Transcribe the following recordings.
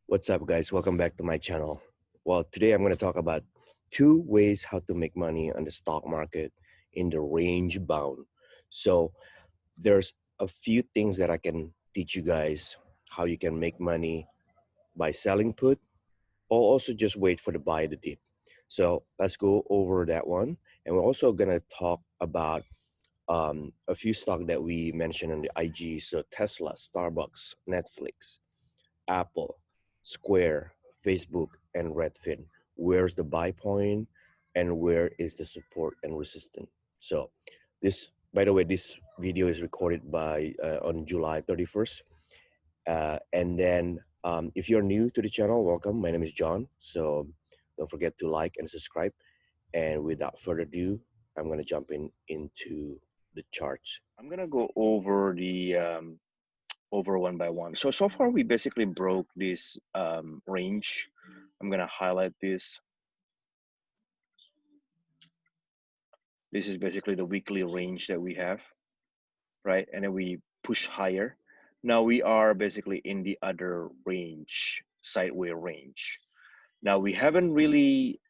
What's up, guys? Welcome back to my channel. Well, today I'm going to talk about two ways how to make money on the stock market in the range bound. So there's a few things that I can teach you guys how you can make money by selling put or also just wait for the buy the dip. So let's go over that one. And we're also going to talk about a few stock that we mentioned on the IG. So Tesla, Starbucks, Netflix, Apple, Square, Facebook, and Redfin. Where's the buy point and where is the support and resistance? So this, by the way, this video is recorded by on July 31st. And then if you're new to the channel, welcome. My name is John. So don't forget to like and subscribe. And without further ado, I'm going to jump into the charts. I'm going to go over the over one by one. So far we basically broke this range. I'm gonna highlight this. This is basically the weekly range that we have, right? And then we push higher. Now we are basically in the other range, sideway range. Now we haven't really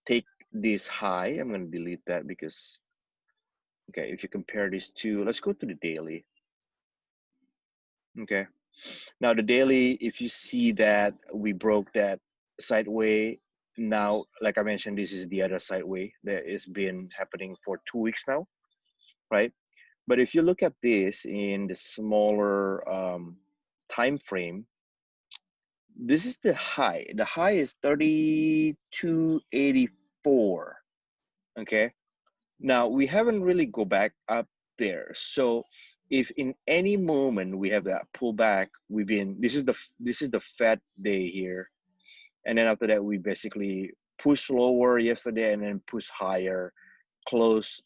take this high. I'm gonna delete that because, okay, if you compare these two, let's go to the daily. Okay, now the daily, if you see that we broke that sideway, now like I mentioned, this is the other sideway that has been happening for 2 weeks now, right? But if you look at this in the smaller time frame, this is the high. The high is 3284. Okay, now we haven't really go back up there. So if in any moment we have that pullback, this is the Fed day here, and then after that we basically push lower yesterday and then push higher, close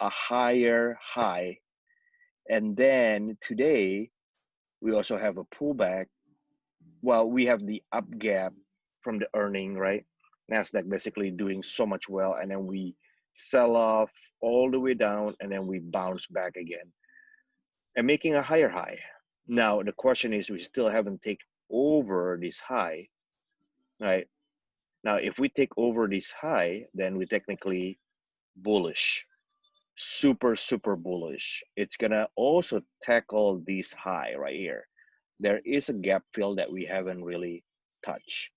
a higher high, and then today we also have a pullback. Well, we have the up gap from the earning, right? Nasdaq basically doing so much well, and then we sell off all the way down, and then we bounce back again and making a higher high. Now the question is, we still haven't taken over this high, right? Now if we take over this high, then we technically bullish, super bullish. It's gonna also tackle this high right here. There is a gap fill that we haven't really touched.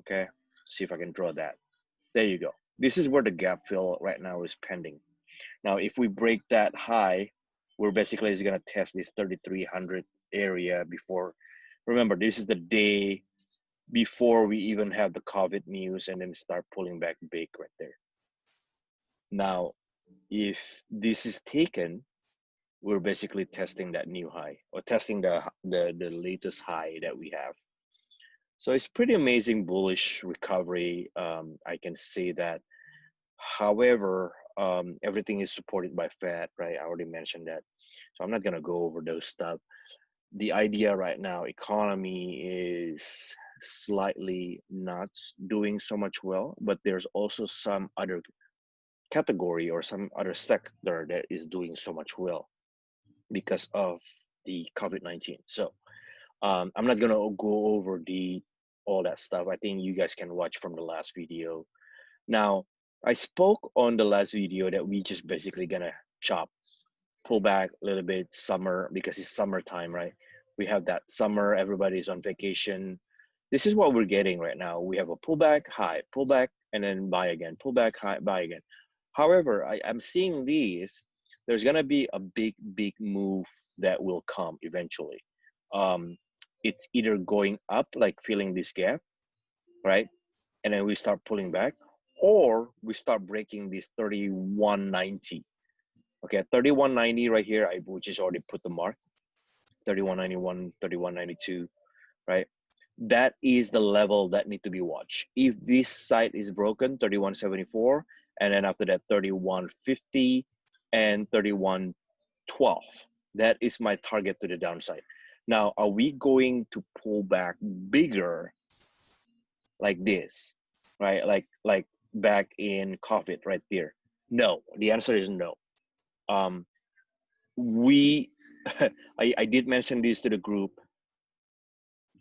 Okay, see if I can draw that. There you go. This is where the gap fill right now is pending. Now if we break that high, we're basically is going to test this 3300 area before. Remember, this is the day before we even have the COVID news, and then start pulling back big right there. Now if this is taken, we're basically testing that new high, or testing the latest high that we have. So it's pretty amazing bullish recovery. I can say that. However, everything is supported by Fed, right? I already mentioned that, so I'm not gonna go over those stuff. The idea right now, economy is slightly not doing so much well, but there's also some other category or some other sector that is doing so much well because of the COVID-19. So I'm not gonna go over all that stuff. I think you guys can watch from the last video. Now, I spoke on the last video that we just basically gonna pull back a little bit, summer, because it's summertime, right? We have that summer, everybody's on vacation. This is what we're getting right now. We have a pullback, high, pullback, and then buy again, pullback, high, buy again. However, I'm seeing these, there's gonna be a big move that will come eventually. It's either going up, like filling this gap, right? And then we start pulling back, or we start breaking this 3190. Okay, 3190 right here, we just already put the mark, 3191, 3192, right? That is the level that need to be watched. If this side is broken, 3174, and then after that 3150 and 3112, that is my target to the downside. Now, are we going to pull back bigger like this, right? Like back in COVID right there? No, the answer is no. I did mention this to the group.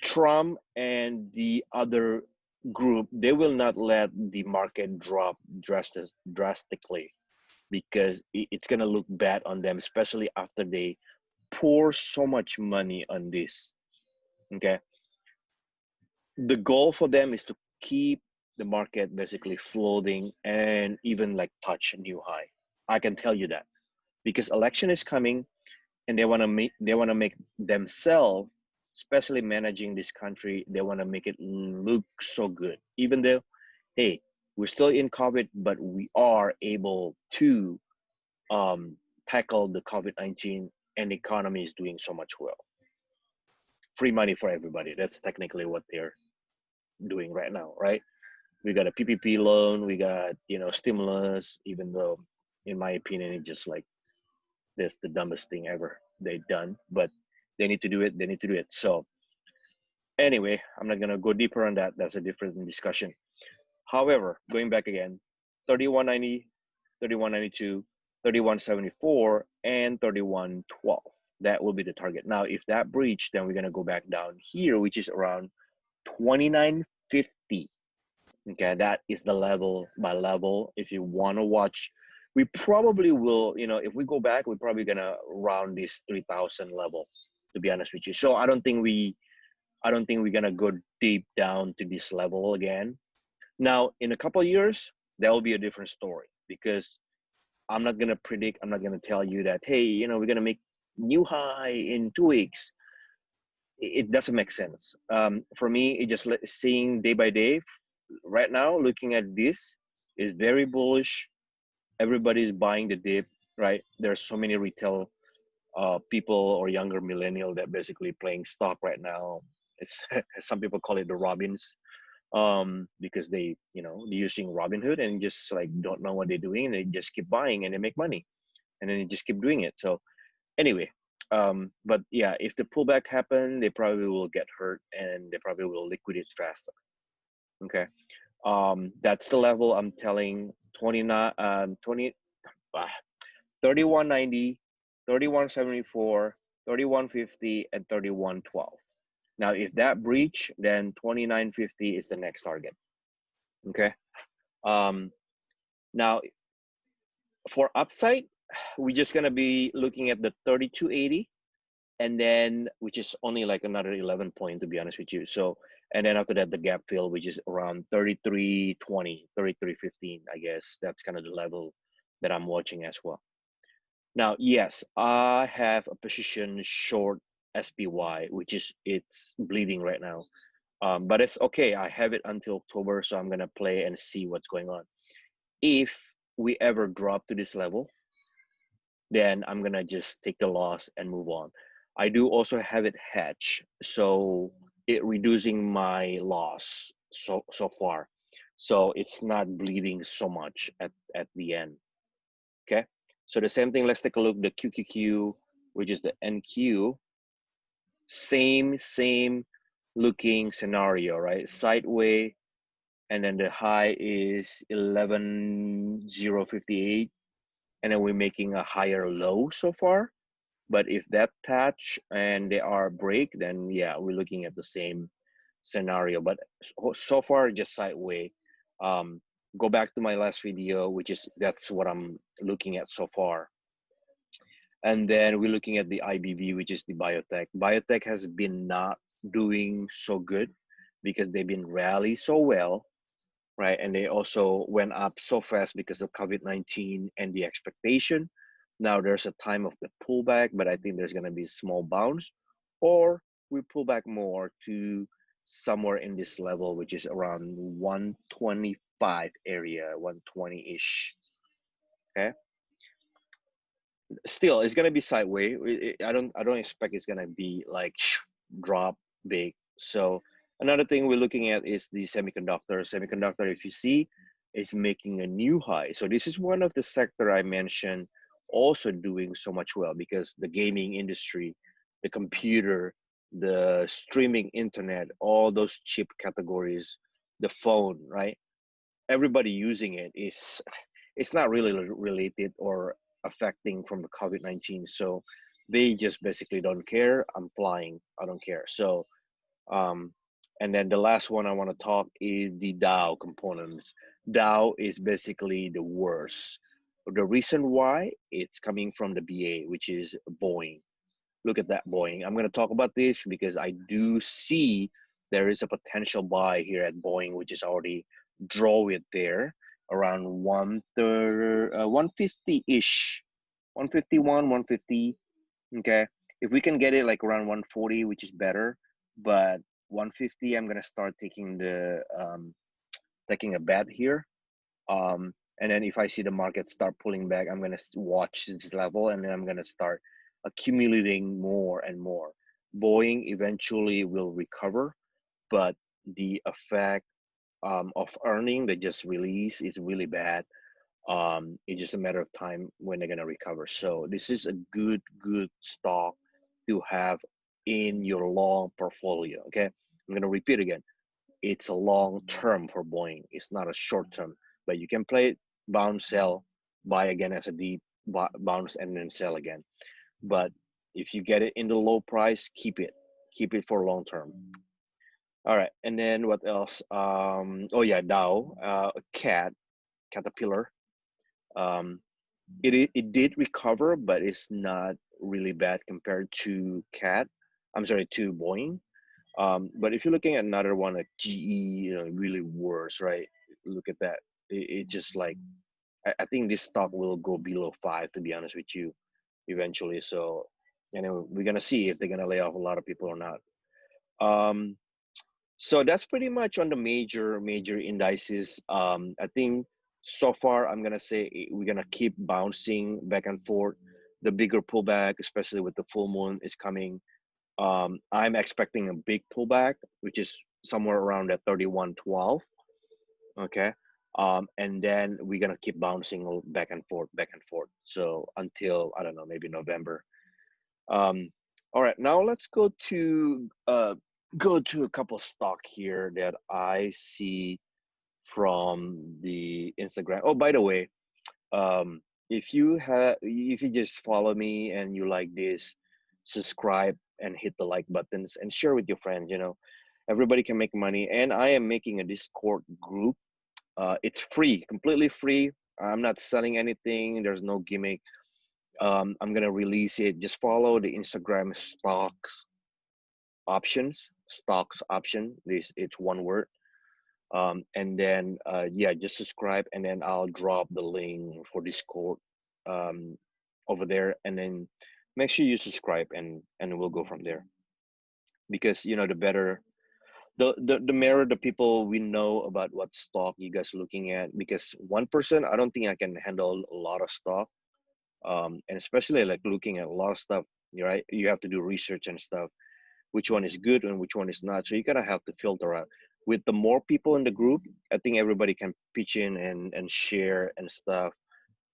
Trump and the other group, they will not let the market drop drastically, because it's going to look bad on them, especially after they pour so much money on this. Okay, the goal for them is to keep the market basically floating and even like touch a new high. I can tell you that, because election is coming, and they want to make themselves, especially managing this country, they want to make it look so good, even though, hey, we're still in COVID, but we are able to tackle the COVID-19, and the economy is doing so much well. Free money for everybody. That's technically what they're doing right now, right? We got a PPP loan, we got, stimulus, even though, in my opinion, it's just like this, the dumbest thing ever they've done, but they need to do it. They need to do it. So anyway, I'm not going to go deeper on that. That's a different discussion. However, going back again, 3190, 3192, 3174, and 3112. That will be the target. Now, if that breach, then we're going to go back down here, which is around 2950. Okay, that is the level by level. If you want to watch, we probably will, if we go back, we're probably going to round this 3000 level, to be honest with you. So I don't think we're going to go deep down to this level again. Now, in a couple of years, that will be a different story, because I'm not going to predict, I'm not going to tell you that, hey, we're going to make new high in 2 weeks. It doesn't make sense. For me, it just seeing day by day. Right now, looking at this is very bullish. Everybody's buying the dip, right? There's so many retail people or younger millennial that basically playing stock right now. It's some people call it the Robins, because they're using Robinhood and just like don't know what they're doing, and they just keep buying and they make money, and then they just keep doing it. So anyway, but yeah, if the pullback happen, they probably will get hurt, and they probably will liquidate faster. Okay, that's the level I'm telling. 3190, 3174, 3150, and 3112. Now, if that breach, then 2950 is the next target. Okay. Now, for upside, we're just gonna be looking at the 3280, and then which is only like another 11 point, to be honest with you. So, and then after that, the gap fill, which is around 3320, 3315. I guess that's kind of the level that I'm watching as well. Now, yes, I have a position short SPY, which is it's bleeding right now. But it's okay. I have it until October, so I'm gonna play and see what's going on. If we ever drop to this level, then I'm gonna just take the loss and move on. I do also have it hedged, so it reducing my loss so far, so it's not bleeding so much at the end. Okay, so the same thing. Let's take a look the QQQ, which is the NQ. Same looking scenario, right? Sideway, and then the high is 11,058, and then we're making a higher low so far. But if that touch and they are break, then yeah, we're looking at the same scenario. But so far, just sideway. Go back to my last video, which is that's what I'm looking at so far. And then we're looking at the IBV, which is the biotech. Biotech has been not doing so good because they've been rally so well, right? And they also went up so fast because of COVID-19 and the expectation. Now there's a time of the pullback, but I think there's going to be a small bounce, or we pull back more to somewhere in this level, which is around 125 area, 120-ish. Okay. Still, it's gonna be sideways. I don't expect it's gonna be like drop big. So another thing we're looking at is the semiconductor. Semiconductor, if you see, is making a new high. So this is one of the sector I mentioned also doing so much well, because the gaming industry, the computer, the streaming internet, all those chip categories, the phone, right? Everybody using it is, it's not really related or affecting from the COVID-19. So they just basically don't care. I'm flying, I don't care. So And then the last one I want to talk is the Dow components. Dow is basically the worst. The reason why, it's coming from the BA, which is Boeing. Look at that Boeing. I'm going to talk about this because I do see there is a potential buy here at Boeing, which is already draw it there around 150-ish, 151, 150. Okay. If we can get it like around 140, which is better, but 150, I'm going to start taking taking a bet here. And then if I see the market start pulling back, I'm going to watch this level, and then I'm going to start accumulating more and more. Boeing eventually will recover, but the effect of earning they just released is really bad. It's just a matter of time when they're going to recover. So this is a good stock to have in your long portfolio. Okay, I'm going to repeat again. It's a long term for Boeing. It's not a short term, but you can play it, bounce, sell, buy again as a deep bounce, and then sell again. But if you get it in the low price, keep it for long term. All right, and then what else? Oh yeah, Dow, Caterpillar. It did recover, but it's not really bad compared to to Boeing. But if you're looking at another one like GE, really worse, right? Look at that. It just like I think this stock will go below 5, to be honest with you, eventually. So, we're gonna see if they're gonna lay off a lot of people or not. So that's pretty much on the major indices. I think so far I'm gonna say we're gonna keep bouncing back and forth. The bigger pullback, especially with the full moon, is coming. I'm expecting a big pullback, which is somewhere around at 31.12. Okay. And then we're gonna keep bouncing back and forth. So until, I don't know, maybe November. All right, now let's go to a couple stock here that I see from the Instagram. Oh, by the way, if you just follow me and you like this, subscribe and hit the like buttons and share with your friends. Everybody can make money, and I am making a Discord group. It's free, completely free. I'm not selling anything. There's no gimmick. I'm gonna release it. Just follow the Instagram stocks option. It's one word. And then yeah, just subscribe, and then I'll drop the link for Discord over there, and then make sure you subscribe, and we'll go from there. Because the better the more the people we know about what stock you guys looking at. Because one person, I don't think I can handle a lot of stock. And especially like looking at a lot of stuff, right? You have to do research and stuff, which one is good and which one is not. So you gotta have to filter out. With the more people in the group, I think everybody can pitch in and share and stuff.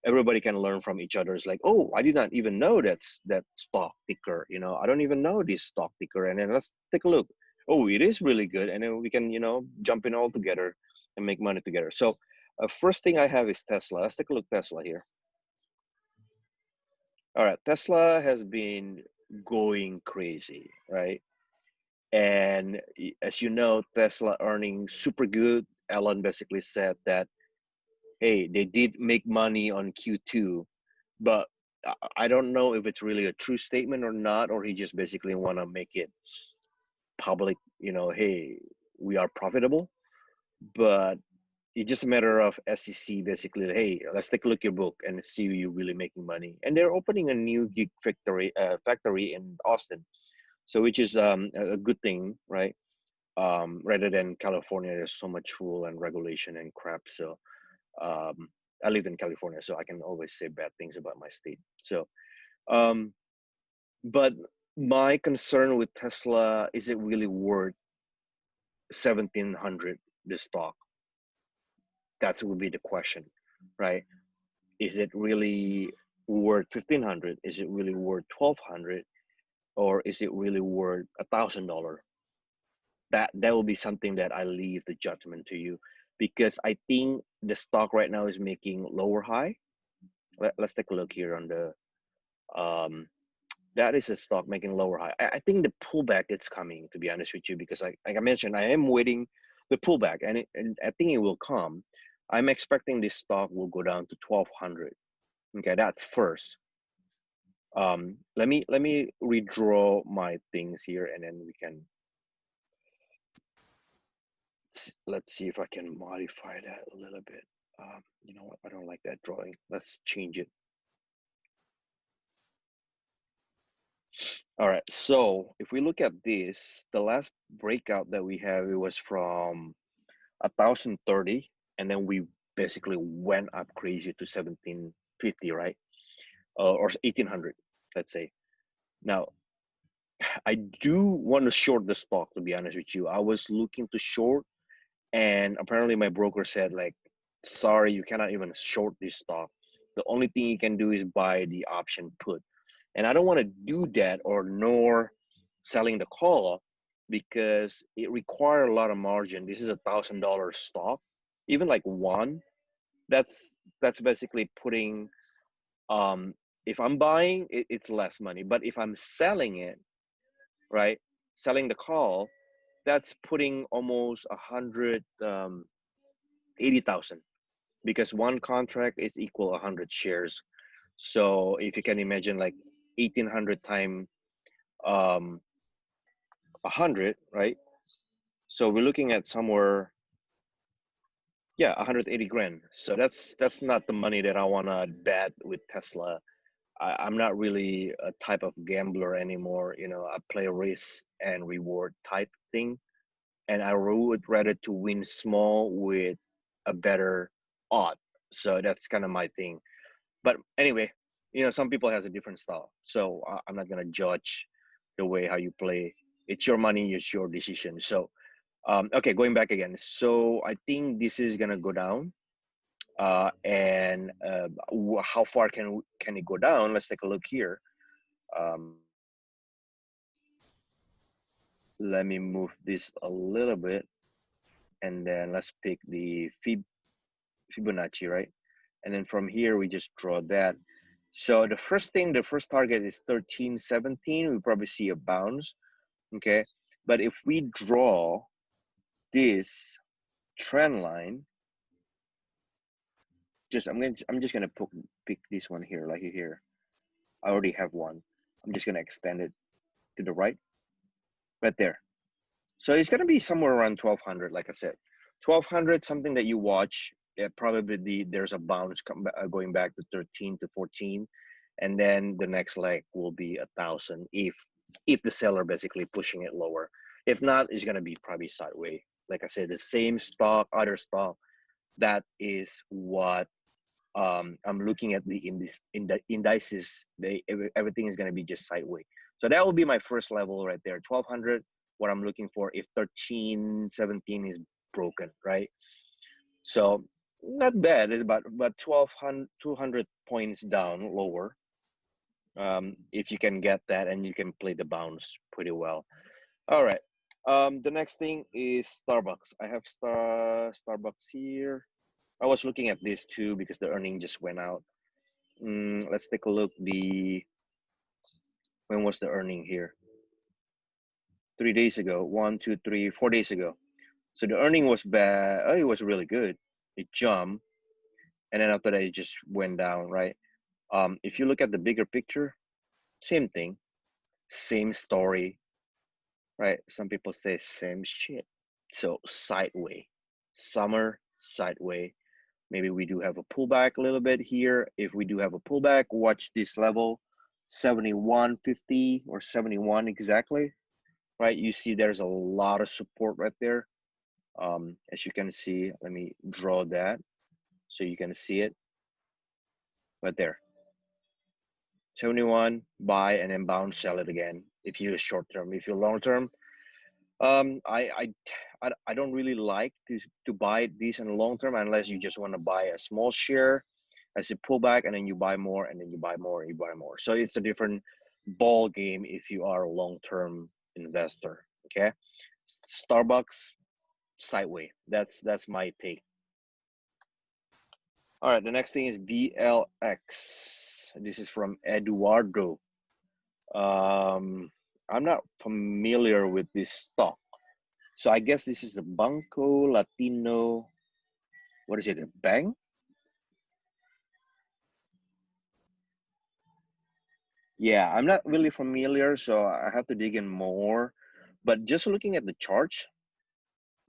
Everybody can learn from each other. It's like, oh, I did not even know that's that stock ticker. I don't even know this stock ticker. And then let's take a look. Oh, it is really good. And then we can, jump in all together and make money together. So first thing I have is Tesla. Let's take a look at Tesla here. All right, Tesla has been going crazy, right? And as you know, Tesla earning super good. Elon basically said that, hey, they did make money on Q2, but I don't know if it's really a true statement or not, or he just basically want to make it public, hey, we are profitable. But it's just a matter of SEC basically, hey, let's take a look at your book and see you really making money. And they're opening a new gig factory in Austin, so which is a good thing, right? Rather than California, there's so much rule and regulation and crap. So I live in California, so I can always say bad things about my state. So but my concern with Tesla, is it really worth 1,700, the stock? That would be the question, right? Is it really worth 1,500? Is it really worth 1,200? Or is it really worth $1,000? That will be something that I leave the judgment to you, because I think the stock right now is making lower high. Let's take a look here on the that is a stock making lower high. I think the pullback is coming, to be honest with you, because like I mentioned, I am waiting the pullback, and I think it will come. I'm expecting this stock will go down to 1200. Okay, that's first. Let me redraw my things here, and then we can, let's see if I can modify that a little bit. You know what, I don't like that drawing. Let's change it. All right, so if we look at this, the last breakout that we have, it was from 1030, and then we basically went up crazy to 1750, right? Or 1800, let's say. Now, I do want to short the stock, to be honest with you. I was looking to short, and apparently my broker said, like, sorry, you cannot even short this stock. The only thing you can do is buy the option put. And I don't want to do that, or nor selling the call, because it requires a lot of margin. This is $1,000 stock. Even like one, that's basically putting, if I'm buying it, it's less money. But if I'm selling it, right, selling the call, that's putting almost 180,000, because one contract is equal 100 shares. So if you can imagine, like 1800 times 100, right? So we're looking at somewhere, yeah, 180 grand. So that's not the money that I want to bet with Tesla. I'm not really a type of gambler anymore. You know, I play risk and reward type thing, and I would rather to win small with a better odd. So that's kind of my thing. But anyway, you know, some people has a different style, so I'm not gonna judge the way how you play. It's your money, it's your decision. So okay, going back again. So I think this is gonna go down. And how far can it go down? Let's take a look here. Um, let me move this a little bit, and then let's pick the Fibonacci, right? And then from here we just draw that. So the first target is 1317. We probably see a bounce, okay? But if we draw this trend line, I'm just gonna pick this one here, like here. I already have one. I'm just gonna extend it to the right there. So it's gonna be somewhere around 1200, like I said. 1200, something that you watch. Yeah, probably there's a bounce going back to 13 to 14, and then the next leg will be 1000 if the seller basically pushing it lower. If not, it's gonna be probably sideways. Like I said, the same stock, other stock. That is what I'm looking at in the indices. Everything is gonna be just sideways. So that will be my first level right there, 1200. What I'm looking for if 1317 is broken, right? So not bad. It's about 1200, 200 points down lower. If you can get that, and you can play the bounce pretty well. All right. The next thing is Starbucks. I have Starbucks here. I was looking at this too because the earning just went out. Let's take a look. When was the earning here? 3 days ago. 1, 2, 3, 4 days ago. So the earning was bad. Oh, it was really good. It jumped, and then after that it just went down, right? If you look at the bigger picture, same thing, same story, right? Some people say same shit. So sideway, summer sideway. Maybe we do have a pullback a little bit here. If we do have a pullback, watch this level, 71.50 or 71 exactly, right? You see there's a lot of support right there. As you can see, let me draw that so you can see it right there. 71, buy, and then bounce, sell it again. If you're short term, if you're long term, I don't really like to buy these in the long term unless you just want to buy a small share as a pullback, and then you buy more, and then you buy more, and you buy more. So it's a different ball game if you are a long term investor. Okay, Starbucks sideway. That's my take. All right, the next thing is BLX. This is from Eduardo. I'm not familiar with this stock. So I guess this is a Banco Latino. What is it? A bank? Yeah, I'm not really familiar, so I have to dig in more. But just looking at the charts,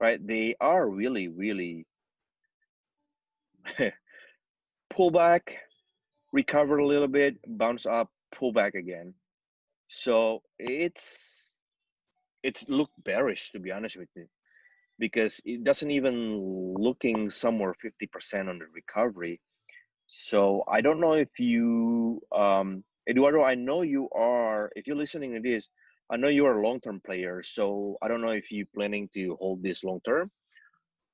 right? They are really, really pull back, recover a little bit, bounce up, pull back again. So it's looked bearish, to be honest with you, because it doesn't even looking somewhere 50% on the recovery. So I don't know if you, Eduardo, I know you are, if you're listening to this, I know you are a long-term player. So I don't know if you're planning to hold this long-term.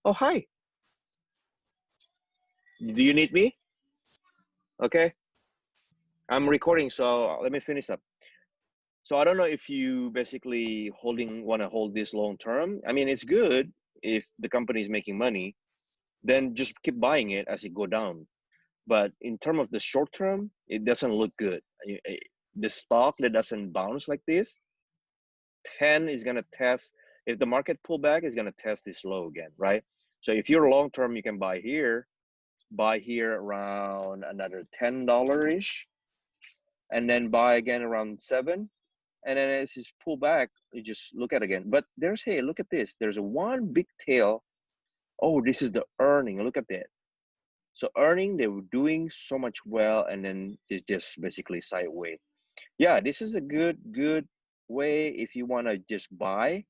Oh, hi. Do you need me? Okay. I'm recording, so let me finish up. So I don't know if you basically want to hold this long-term. I mean, it's good if the company is making money, then just keep buying it as it go down. But in terms of the short term, it doesn't look good. The stock that doesn't bounce like this, 10 is going to test. If the market pull back, it's going to test this low again, right? So if you're long term, you can buy here around another $10-ish, and then buy again around 7. And then as it's pull back, you just look at it again. But there's, hey, look at this. There's one big tail. Oh, this is the earning. Look at that. So earning, they were doing so much well, and then it's just basically sideways. Yeah, this is a good way if you want to just buy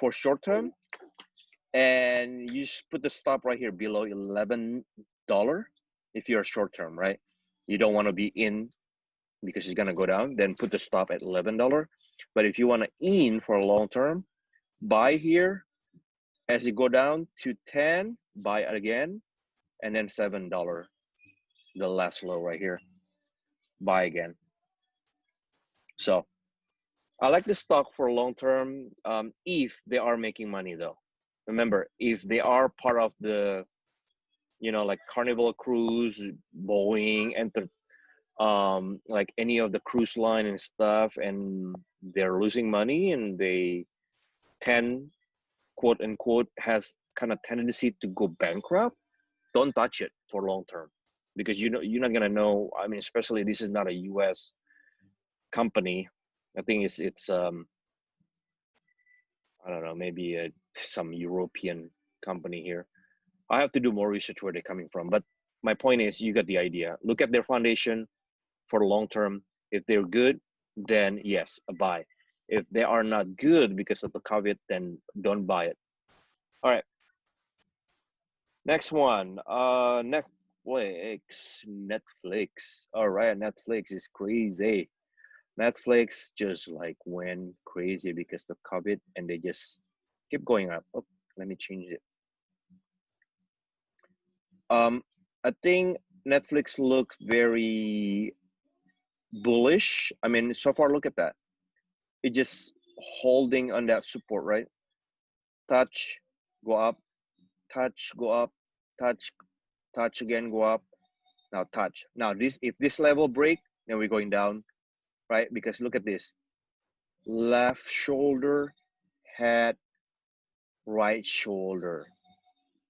for short term, and you just put the stop right here below $11 if you're short term, right? You don't want to be in because it's gonna go down. Then put the stop at $11. But if you want to in for a long term, buy here as it go down to 10, buy again, and then $7, the last low right here, buy again. So I like the stock for long term, if they are making money though. Remember, if they are part of the, like Carnival Cruise, Boeing, and like any of the cruise line and stuff, and they're losing money and they tend, quote unquote, has kind of tendency to go bankrupt, don't touch it for long term, because you're not gonna know. I mean, especially this is not a U.S. company. I think it's I don't know, maybe some European company here. I have to do more research where they're coming from. But my point is, you got the idea. Look at their foundation for the long term. If they're good, then yes, a buy. If they are not good because of the COVID, then don't buy it. All right. Next one. Netflix. All right, Netflix is crazy. Netflix just like went crazy because of COVID, and they just keep going up. Oh, let me change it. I think Netflix look very bullish. I mean, so far, look at that. It just holding on that support, right? Touch, go up, touch, go up, touch again, go up. Now touch. Now if this level break, then we're going down, right? Because look at this. Left shoulder, head, right shoulder.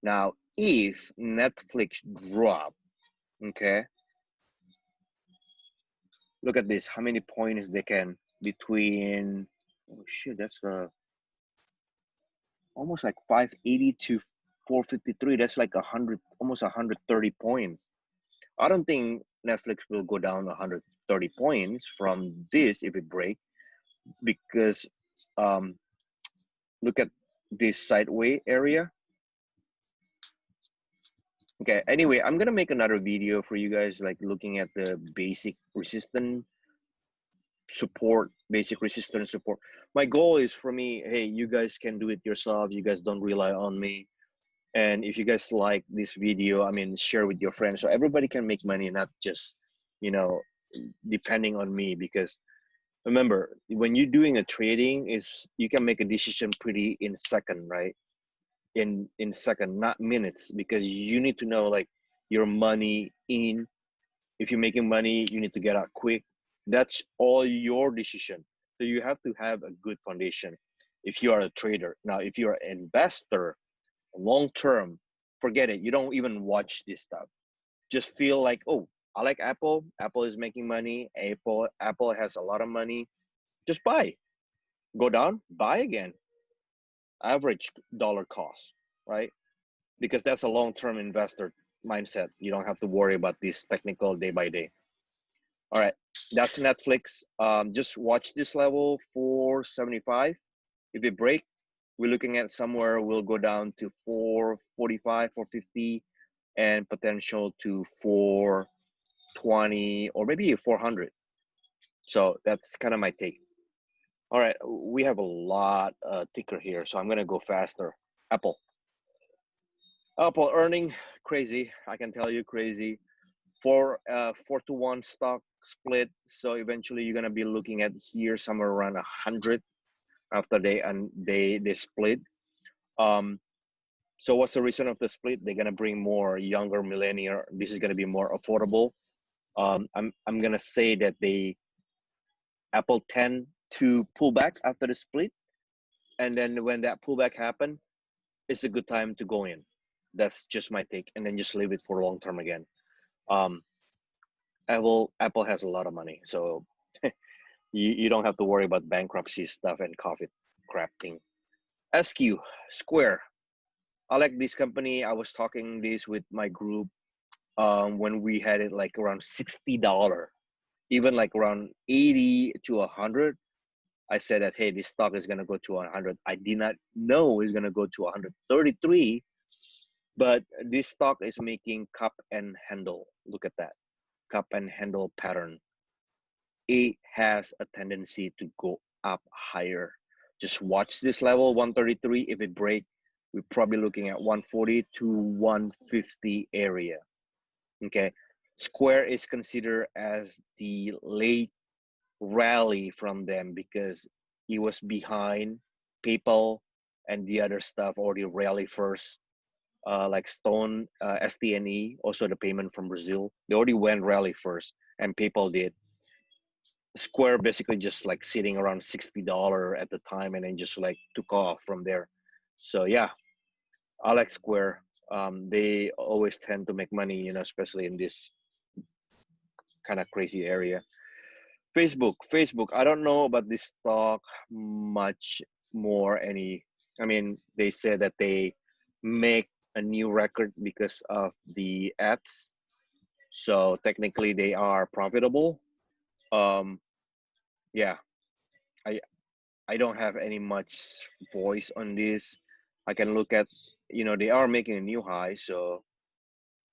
Now, if Netflix drop, okay, look at this. How many points they can between? Oh shit, that's almost like 580 to 453. That's like 100, almost 130 points. I don't think Netflix will go down 130 points from this if it break, because look at this sideway area. Okay, anyway, I'm gonna make another video for you guys, like looking at the basic resistance support, My goal is, for me, hey, you guys can do it yourself. You guys don't rely on me. And if you guys like this video, I mean, share with your friends so everybody can make money, not just, depending on me. Because remember, when you're doing a trading, is you can make a decision pretty in second, right? In second, not minutes, because you need to know like your money in. If you're making money, you need to get out quick. That's all your decision. So you have to have a good foundation if you are a trader. Now, if you're an investor, long term, forget it. You don't even watch this stuff. Just feel like, oh, I like Apple. Apple is making money. Apple has a lot of money. Just buy. Go down, buy again. Average dollar cost, right? Because that's a long-term investor mindset. You don't have to worry about this technical day by day. All right, that's Netflix. Just watch this level 475. If it break, we're looking at somewhere we'll go down to 445, 450, and potential to 420 or maybe 400. So that's kind of my take. All right, we have a lot ticker here, so I'm gonna go faster. Apple earning crazy. I can tell you crazy. 4-to-1 stock split. So eventually you're gonna be looking at here somewhere around 100 after they split. So what's the reason of the split? They're gonna bring more younger millennial. This is gonna be more affordable. I'm gonna say that Apple tend to pull back after the split, and then when that pullback happen, it's a good time to go in. That's just my take, and then just leave it for long term again. Apple has a lot of money, so you don't have to worry about bankruptcy stuff and coffee crap thing. SQ Square. I like this company. I was talking this with my group when we had it like around $60, even like around 80 to 100. I said that, hey, this stock is gonna go to 100. I did not know it's gonna go to 133, but this stock is making cup and handle. Look at that, cup and handle pattern. It has a tendency to go up higher. Just watch this level 133. If it break, we're probably looking at 140 to 150 area. Okay, Square is considered as the late rally from them because he was behind PayPal and the other stuff already rally first, like Stone, STNE, also the payment from Brazil. They already went rally first, and PayPal did. Square basically just like sitting around $60 at the time, and then just like took off from there. So yeah, I like Square. They always tend to make money, you know, especially in this kind of crazy area. Facebook. I don't know about this stock much more. I mean, they said that they make a new record because of the ads. So technically, they are profitable. Yeah, I I don't have any much voice on this. I can look at, you know, they are making a new high, so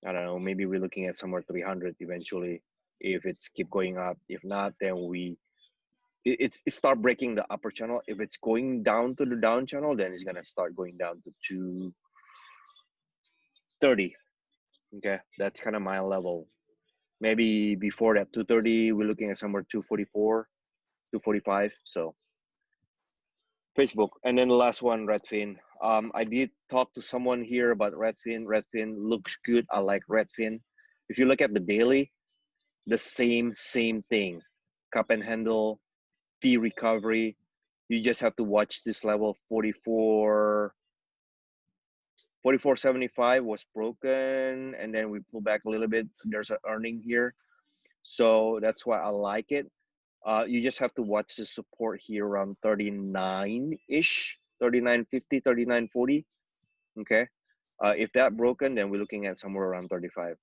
I don't know. Maybe we're looking at somewhere 300 eventually if it's keep going up. If not, then it start breaking the upper channel. If it's going down to the down channel, then it's gonna start going down to 230. Okay, that's kind of my level. Maybe before that 230, we're looking at somewhere 244, 245. So Facebook, and then the last one, Redfin. I did talk to someone here about Redfin. Redfin looks good. I like Redfin. If you look at the daily, the same thing. Cup and handle, fee recovery. You just have to watch this level 44.75 was broken, and then we pull back a little bit. There's an earning here, so that's why I like it. You just have to watch the support here around 39-ish, 39.50, 39.40. Okay, if that broken, then we're looking at somewhere around 35.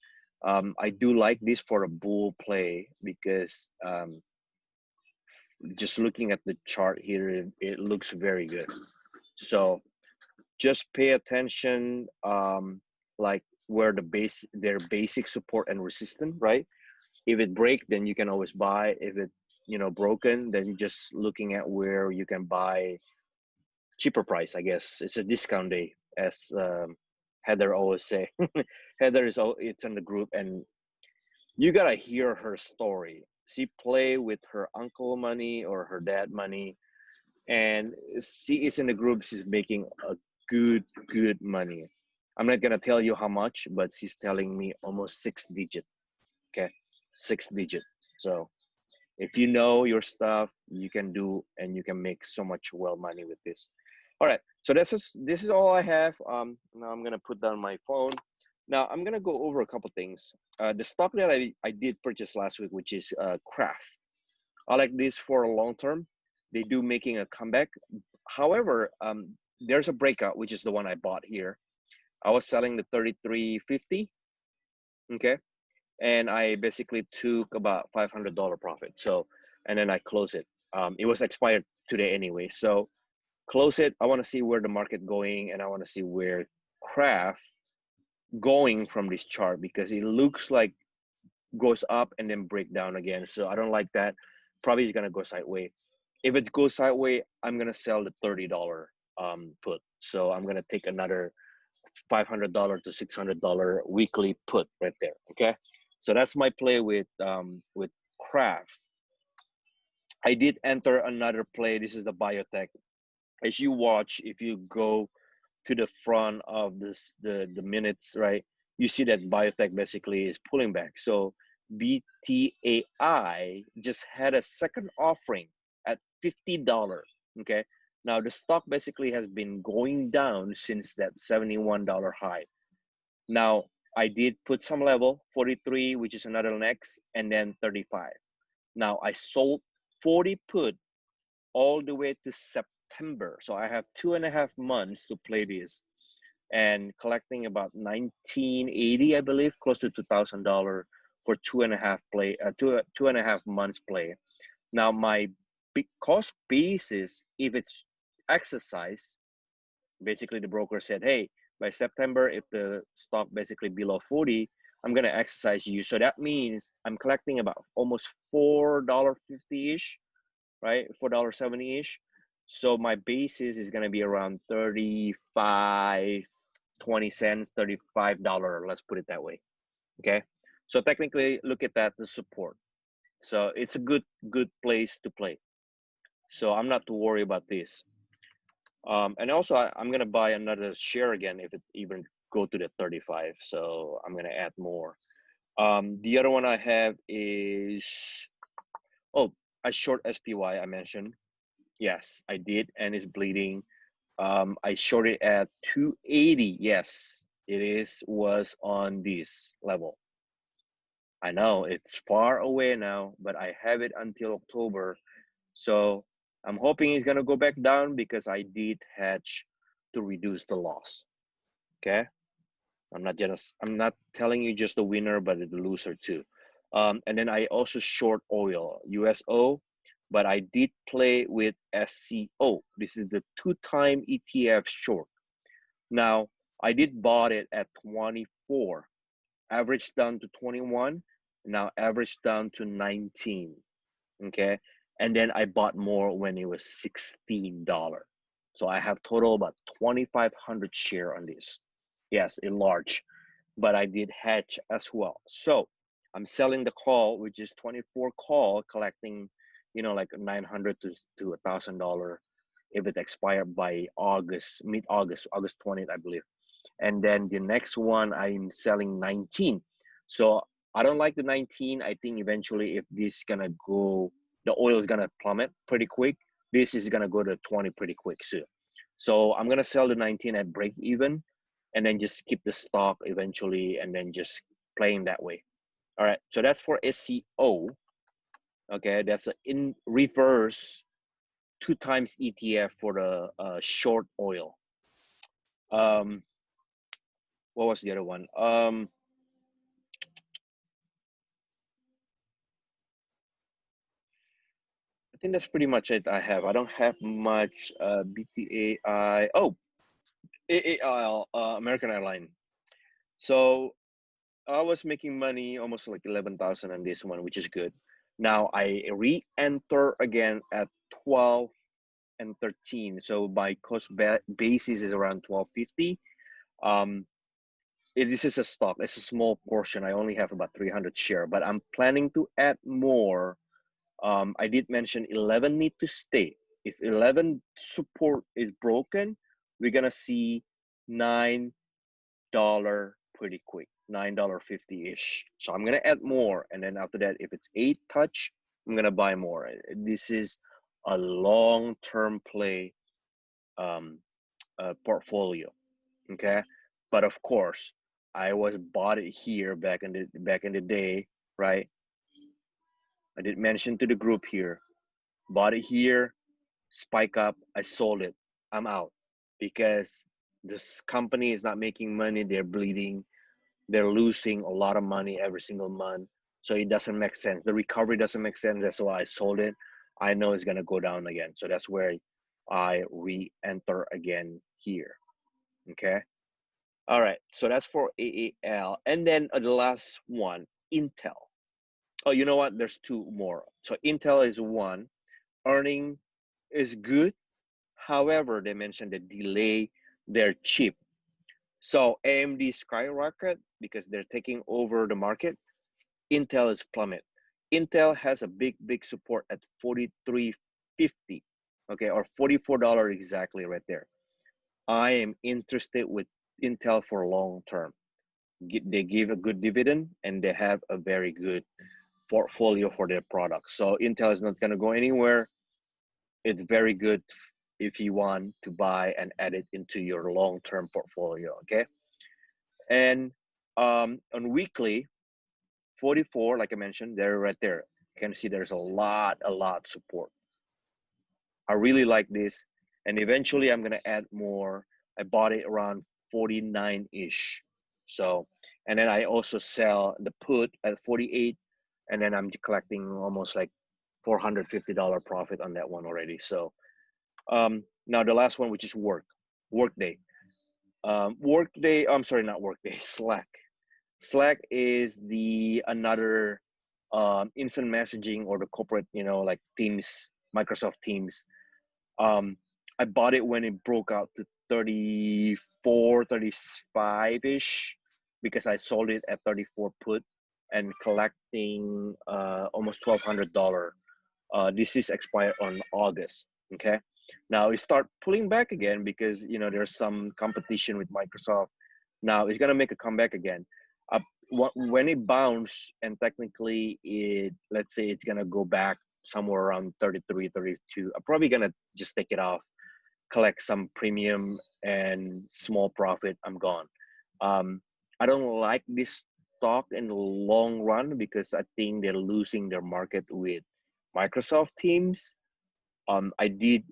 I do like this for a bull play because just looking at the chart here, it looks very good. So just pay attention, like where their basic support and resistance, right? If it break, then you can always buy. If it, you know, broken, then just looking at where you can buy cheaper price. I guess it's a discount day, as Heather always say. Heather it's in the group, and you gotta hear her story. She play with her uncle money or her dad money, and she is in the group. She's making a good money. I'm not gonna tell you how much, but she's telling me almost 6 digit. Okay, 6 digit. So If you know your stuff, you can do and you can make so much well money with this. All right, so this is all I have. Now I'm gonna put down my phone. Now I'm gonna go over a couple things. The stock that I did purchase last week, which is Kraft. I like this for a long term. They do making a comeback. However, there's a breakout, which is the one I bought here. I was selling the 33.50, okay, and I basically took about $500 profit. So, and then I close it. It was expired today anyway, so close it. I want to see where the market going, and I want to see where Kraft going from this chart, because it looks like goes up and then break down again. So I don't like that. Probably it's gonna go sideways. If it goes sideways, I'm gonna sell the $30 put. So I'm gonna take another $500 to $600 weekly put right there. Okay, so that's my play with Kraft. I did enter another play. This is the biotech. As you watch, if you go to the front of this the minutes, right, you see that biotech basically is pulling back. So BTAI just had a second offering at $50. Okay, now the stock basically has been going down since that $71 high. Now I did put some level 43, which is another next, and then 35. Now I sold 40 put all the way to September. So I have 2.5 months to play this, and collecting about 1980, I believe, close to $2,000 for 2.5 months play. Now my big cost basis, if it's exercise, basically the broker said, hey, by September, if the stock basically below 40, I'm gonna exercise you. So that means I'm collecting about almost $4.50-ish, right? $4.70-ish. So my basis is gonna be around 35.20 cents, $35. Let's put it that way. Okay. So technically, look at that, the support. So it's a good place to play. So I'm not too worried about this. And also, I'm gonna buy another share again if it even go to the 35. So I'm gonna add more. The other one I have is, oh, I short SPY I mentioned. Yes, I did, and it's bleeding. I shorted at 280. Yes, was on this level. I know it's far away now, but I have it until October. So I'm hoping it's gonna go back down because I did hedge to reduce the loss. Okay. I'm not telling you just the winner, but the loser too. And then I also short oil, USO, but I did play with SCO. This is the 2-time ETF short. Now I did bought it at 24, averaged down to 21, now averaged down to 19. Okay, and then I bought more when it was $16. So I have total about 2,500 share on this. Yes, a large, but I did hedge as well. So I'm selling the call, which is 24 call, collecting, like $900 to $1,000 if it expired by August, mid-August, August 20th, I believe. And then the next one, I'm selling 19. So I don't like the 19. I think eventually if this gonna go, the oil is gonna plummet pretty quick. This is gonna go to 20 pretty quick too. So I'm gonna sell the 19 at break even, and then just keep the stock eventually, and then just playing that way. All right. So that's for SCO. Okay, that's in reverse 2 times ETF for the short oil. What was the other one? I think that's pretty much it I have. I don't have much BTAI. Oh, AAPL, American Airline. So I was making money almost like 11,000 on this one, which is good. Now I re-enter again at 12 and 13. So my cost basis is around 1250. This is a stock. It's a small portion. I only have about 300 share, but I'm planning to add more. I did mention 11 need to stay. If 11 support is broken, we're gonna see $9 pretty quick, $9.50-ish. So I'm gonna add more, and then after that, if it's 8 touch, I'm gonna buy more. This is a long-term play portfolio. Okay, but of course, I was bought it here back in the day, right? I did mention to the group here, bought it here, spike up, I sold it, I'm out because this company is not making money. They're bleeding. They're losing a lot of money every single month. So it doesn't make sense. The recovery doesn't make sense. That's why I sold it. I know it's gonna go down again. So that's where I re-enter again here. Okay. All right. So that's for AAL. And then the last one, Intel. Oh, you know what? There's two more. So Intel is one. Earning is good. However, they mentioned the delay. They're cheap. So AMD skyrocket because they're taking over the market. Intel is plummet. Intel has a big support at 43.50, okay, or $44 exactly right there. I am interested with Intel for long term. They give a good dividend and they have a very good portfolio for their products. So Intel is not going to go anywhere. It's very good if you want to buy and add it into your long-term portfolio, okay? And on weekly, 44, like I mentioned, they're right there. You can see there's a lot support. I really like this. And eventually I'm gonna add more. I bought it around 49-ish. So, and then I also sell the put at 48, and then I'm collecting almost like $450 profit on that one already. So now the last one, which is Workday. Workday, I'm sorry, not Workday, Slack. Slack is the another instant messaging or the corporate, like Teams, Microsoft Teams. I bought it when it broke out to 34, 35-ish because I sold it at 34 put and collecting almost $1,200. This is expired on August. Okay, now it start pulling back again because there's some competition with Microsoft. Now it's gonna make a comeback again. When it bounced and technically let's say it's gonna go back somewhere around 33, 32. I'm probably gonna just take it off, collect some premium and small profit. I'm gone. I don't like this stock in the long run because I think they're losing their market with Microsoft Teams. I did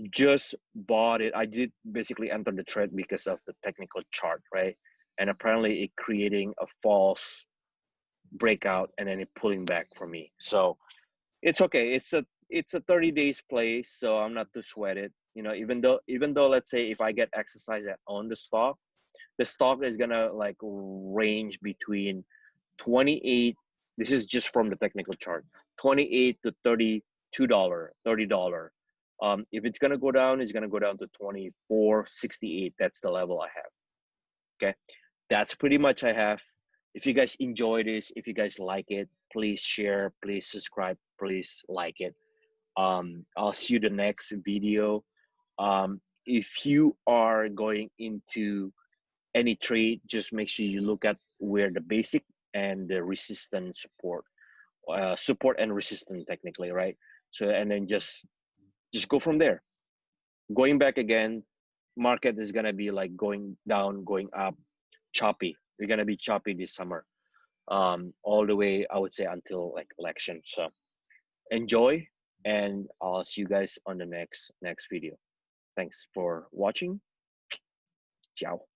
just bought it. I did basically enter the trade because of the technical chart, right? And apparently it creating a false breakout and then it pulling back for me. So it's okay. It's a 30 days play, so I'm not too sweated. Even though let's say if I get exercise on the stock is gonna like range between 28. This is just from the technical chart, 28 to $30. If it's gonna go down, it's gonna go down to 24.68. That's the level I have. Okay, that's pretty much I have. If you guys enjoy this, if you guys like it, please share, please subscribe, please like it. I'll see you the next video. If you are going into any trade, just make sure you look at where the basic and the resistance support and resistance technically, right? So and then just go from there. Going back again, market is gonna be like going down, going up, choppy. We're gonna be choppy this summer, all the way I would say until like election. So enjoy, and I'll see you guys on the next video. Thanks for watching. Ciao.